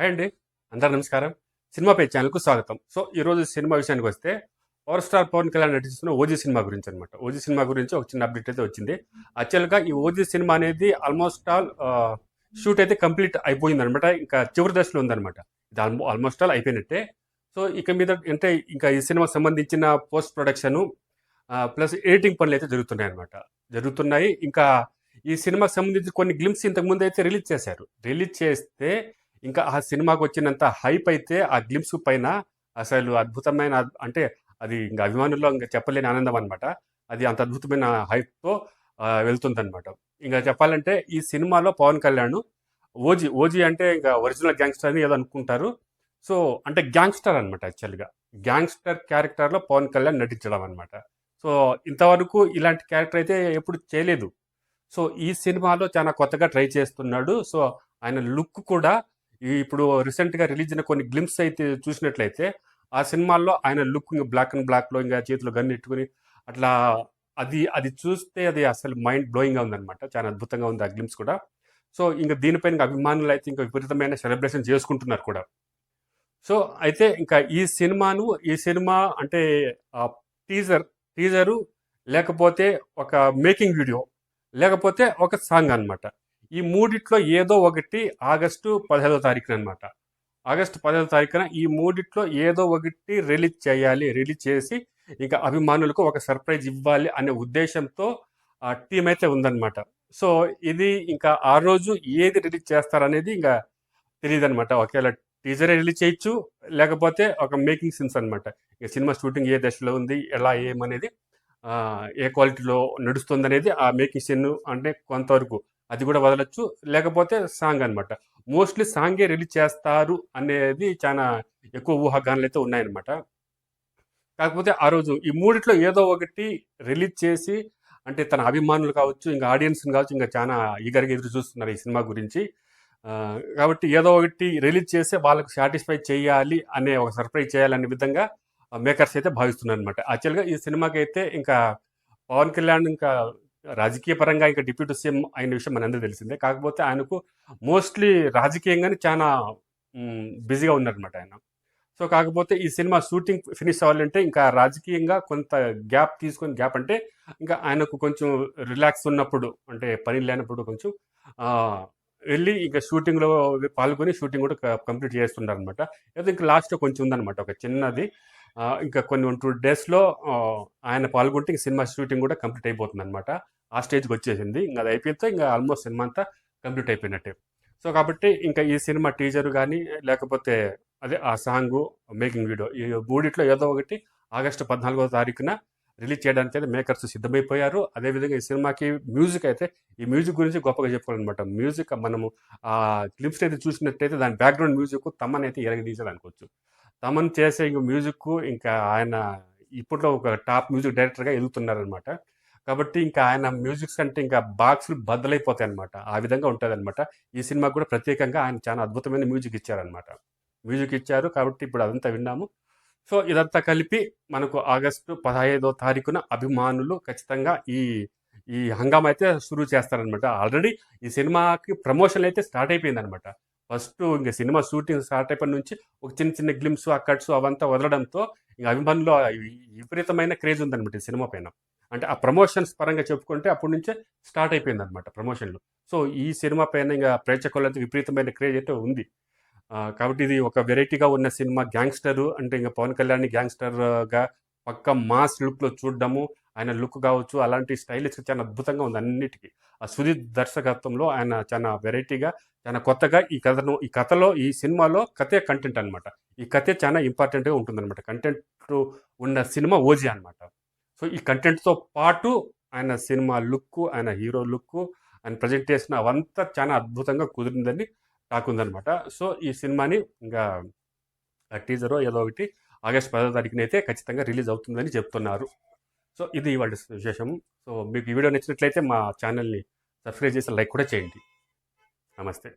Hi అండి. అందరూ నమస్కారం. సినిమా పేజ్ ఛానల్‌కు స్వాగతం. సో, ఈరోజు సినిమా విషయానికొస్తే పవర్ స్టార్ పవన్ కళ్యాణ్ నటిస్తున్న 'ఓజీ' సినిమా గురించి అనమాట. 'ఓజీ' సినిమా గురించి ఒక చిన్న అప్డేట్ అయితే వచ్చింది. యాక్చువల్‌గా ఈ 'ఓజీ' సినిమా అనేది ఆల్మోస్ట్ ఆల్ షూట్ అయితే కంప్లీట్ అయిపోయిందనమాట. ఇంకా చివరి దశలో ఉందనమాట. ఇది ఆల్మోస్ట్ ఆల్ అయిపోయినట్టే. సో, ఇక మీద అంటే ఇంకా ఈ సినిమాకి సంబంధించిన పోస్ట్ ప్రొడక్షను ప్లస్ ఎడిటింగ్ పనులైతే జరుగుతున్నాయనమాట. జరుగుతున్నాయి. ఇంకా ఈ సినిమాకి సంబంధించి కొన్ని గ్లింప్స్ ఇంతకుముందు అయితే రిలీజ్ చేశారు. రిలీజ్ చేస్తే ఇంకా ఆ సినిమాకి వచ్చినంత హైప్ అయితే ఆ గ్లింప్స్ పైన అసలు అద్భుతమైన అంటే అది ఇంకా అభిమానుల్లో ఇంకా చెప్పలేని ఆనందం అనమాట. అది అంత అద్భుతమైన హైప్‌తో వెళ్తుందనమాట. ఇంకా చెప్పాలంటే ఈ సినిమాలో పవన్ కళ్యాణ్ ఓజీ అంటే ఇంకా ఒరిజినల్ గ్యాంగ్‌స్టర్ అని ఏదో అనుకుంటారు. సో, అంటే గ్యాంగ్‌స్టర్ అనమాట యాక్చువల్‌గా. గ్యాంగ్‌స్టర్ క్యారెక్టర్‌లో పవన్ కళ్యాణ్ నటించడం అనమాట. సో, ఇంతవరకు ఇలాంటి క్యారెక్టర్ అయితే ఎప్పుడు చేయలేదు. సో, ఈ సినిమాలో చాలా కొత్తగా ట్రై చేస్తున్నాడు. సో, ఆయన లుక్ కూడా ఇప్పుడు రీసెంట్‌గా రిలీజ్ అయిన కొన్ని గ్లింప్స్ అయితే చూసినట్లయితే, ఆ సినిమాల్లో ఆయన లుక్ ఇంగ బ్లాక్ అండ్ బ్లాక్‌లో ఇంగ చేతిలో గన్ ఎట్టుకొని అట్లా అది చూస్తే అది అసలు మైండ్ బ్లోయింగ్‌గా ఉందనమాట. చాలా అద్భుతంగా ఉంది ఆ గ్లింప్స్ కూడా. సో, ఇంక దీనిపైన అభిమానులైతే ఇంక విపరీతమైన సెలబ్రేషన్ చేసుకుంటున్నారు కూడా. సో, అయితే ఇంకా ఈ సినిమా అంటే ఆహ్, టీజరు లేకపోతే ఒక మేకింగ్ వీడియో, లేకపోతే ఒక సాంగ్ అనమాట. ఈ మూడిట్లో ఏదో ఒకటి ఆగస్టు 15వ తారీఖుననమాట. ఆగస్టు 15వ తారీఖున ఈ మూడిట్లో ఏదో ఒకటి రిలీజ్ చేయాలి. రిలీజ్ చేసి ఇంకా అభిమానులకు ఒక సర్ప్రైజ్ ఇవ్వాలి అనే ఉద్దేశంతో టీమ్ అయితే ఉందనమాట. సో, ఇది ఇంకా ఆ రోజు ఏది రిలీజ్ చేస్తారనేది ఇంక తెలీదనమాట. ఒకేళ టీజరే రిలీజ్ చేయొచ్చు. లేకపోతే ఒక మేకింగ్ సీన్స్ అనమాట. ఇక సినిమా షూటింగ్ ఏ దశలో ఉంది, ఎలా ఏమనేది ఏ క్వాలిటీలో నడుస్తుందనేది ఆ మేకింగ్ సీన్ అంటే కొంతవరకు అది కూడా వదలొచ్చు. లేకపోతే సాంగ్ అనమాట. మోస్ట్‌లీ సాంగే రిలీజ్ చేస్తారు అనేది చానా ఎక్కువ ఊహాగానాలైతే ఉన్నాయన్నమాట. కాకపోతే ఆ రోజు ఈ మూడిట్లో ఏదో ఒకటి రిలీజ్ చేసి అంటే తన అభిమానులు కావచ్చు, ఇంకా ఆడియన్స్‌ని కావచ్చు, ఇంకా చానా ఈగర్‌గా ఎదురు చూస్తున్నారు ఈ సినిమా గురించి. కాబట్టి ఏదో ఒకటి రిలీజ్ చేసి వాళ్ళకి సాటిస్ఫై చేయాలి అనే ఒక సర్ప్రైజ్ చేయాలనే విధంగా మేకర్స్ అయితే భావిస్తున్నారనమాట. యాక్చువల్‌గా ఈ సినిమాకైతే ఇంకా పవన్ కళ్యాణ్ ఇంకా రాజకీయ పరంగా ఇంకా డిప్యూటీ సీఎం అయిన విషయం మనందరికీ తెలిసిందే. కాకపోతే ఆయనకు మోస్ట్‌లీ రాజకీయంగానే చానా బిజీగా ఉన్నారనమాట ఆయన. సో, కాకపోతే ఈ సినిమా షూటింగ్ ఫినిష్ అవ్వాలంటే ఇంకా రాజకీయంగా కొంత గ్యాప్ అంటే ఇంకా ఆయనకు కొంచెం రిలాక్స్ ఉన్నప్పుడు అంటే పని లేనప్పుడు కొంచెం ఆహ్, వెళ్ళి ఇంకా షూటింగ్‌లో పాల్గొని షూటింగ్ కూడా కంప్లీట్ చేస్తున్నారనమాట. ఏదో ఇంకా లాస్ట్‌లో కొంచెం ఉందనమాట ఒక చిన్నది. ఇంకా కొన్ని 1, 2 డేస్‌లో ఆయన పాల్గొంటే ఇంక సినిమా షూటింగ్ కూడా కంప్లీట్ అయిపోతుందనమాట. ఆ స్టేజ్‌కొచ్చేసింది. ఇంక అది అయిపోతే ఇంక ఆల్మోస్ట్ సినిమా అంతా కంప్లీట్ అయిపోయినట్టే. సో, కాబట్టి ఇంకా ఈ సినిమా టీజర్ గానీ, లేకపోతే అదే ఆ సాంగు, మేకింగ్ వీడియో ఈ మూడిట్లో ఏదో ఒకటి ఆగస్టు 14వ తారీఖున రిలీజ్ చేయడానికైతే మేకర్స్ సిద్ధమైపోయారు. అదేవిధంగా ఈ సినిమాకి మ్యూజిక్ అయితే ఈ మ్యూజిక్ గురించి గొప్పగా చెప్పుకోవాలనమాట. మ్యూజిక్ మనము క్లిప్స్ అయితే చూసినట్టయితే దాని బ్యాక్‌గ్రౌండ్ మ్యూజిక్ తమన్ అయితే ఇరగదీశాడనుకోవచ్చు. తమన్ చేసే ఇంక మ్యూజిక్కు ఇంకా ఆయన ఇప్పట్లో ఒక టాప్ మ్యూజిక్ డైరెక్టర్‌గా ఎదుగుతున్నారనమాట. కాబట్టి ఇంకా ఆయన మ్యూజిక్స్ అంటే ఇంకా బాక్సులు బద్దలైపోతాయన్నమాట. ఆ విధంగా ఉంటదనమాట. ఈ సినిమాకి కూడా ప్రత్యేకంగా ఆయన చాలా అద్భుతమైన మ్యూజిక్ ఇచ్చారనమాట. మ్యూజిక్ ఇచ్చారు కాబట్టి ఇప్పుడు అదంతా విన్నాము. సో, ఇదంతా కలిపి మనకు ఆగస్టు 15వ తారీఖున అభిమానులు ఖచ్చితంగా ఈ ఈ హంగామా అయితే షురూ చేస్తారనమాట. ఆల్రెడీ ఈ సినిమాకి ప్రమోషన్‌లయితే స్టార్ట్ అయిపోయిందనమాట. ఫస్టు ఇంక సినిమా షూటింగ్ స్టార్ట్ అయిపోయిన నుంచి ఒక చిన్న చిన్న గ్లింప్స్, ఆ కట్స్ అవంతా వదలడంతో ఇంక అభిమానుల్లో విపరీతమైన క్రేజ్ ఉందనమాట ఈ సినిమా పైన. అంటే ఆ ప్రమోషన్స్ పరంగా చెప్పుకుంటే అప్పటి నుంచే స్టార్ట్ అయిపోయిందనమాట ప్రమోషన్‌లు. సో, ఈ సినిమా పైన ఇంగ ప్రేక్షకులతో విపరీతమైన క్రేజ్ అయితే ఉంది. కాబట్టి ఇది ఒక వెరైటీగా ఉన్న సినిమా గ్యాంగ్‌స్టరు అంటే ఇంక పవన్ కళ్యాణ్‌ని గ్యాంగ్‌స్టర్‌గా పక్కా మాస్ లుక్‌లో చూడడము, ఆయన లుక్ కావచ్చు అలాంటి స్టైలిష్‌గా చాలా అద్భుతంగా ఉంది అన్నిటికి. ఆ సుదీప్ దర్శకత్వంలో ఆయన చాలా వెరైటీగా, చాలా కొత్తగా ఈ కథలో ఈ సినిమాలో కథే కంటెంట్ అనమాట. ఈ కథే చాలా ఇంపార్టెంట్‌గా ఉంటుందనమాట. కంటెంట్ ఉన్న సినిమా 'ఓజీ' అనమాట. సో, ఈ కంటెంట్‌తో పాటు ఆయన సినిమా లుక్కు, ఆయన హీరో లుక్కు, ఆయన ప్రజెంటేషన్ అవంతా చాలా అద్భుతంగా కుదిరిందని టాక్ ఉందనమాట. సో, ఈ సినిమాని ఇంకా టీజరో ఏదో ఒకటి ఆగస్ట్ 10వ తారీఖునైతే ఖచ్చితంగా రిలీజ్ అవుతుందని చెప్తున్నారు. సో, ఇది ఇవాల్టి విశేషం. సో, మీకు ఈ వీడియో నచ్చినట్లయితే మా ఛానల్‌ని సబ్స్క్రైబ్ చేసి లైక్ కూడా చేయండి. నమస్తే.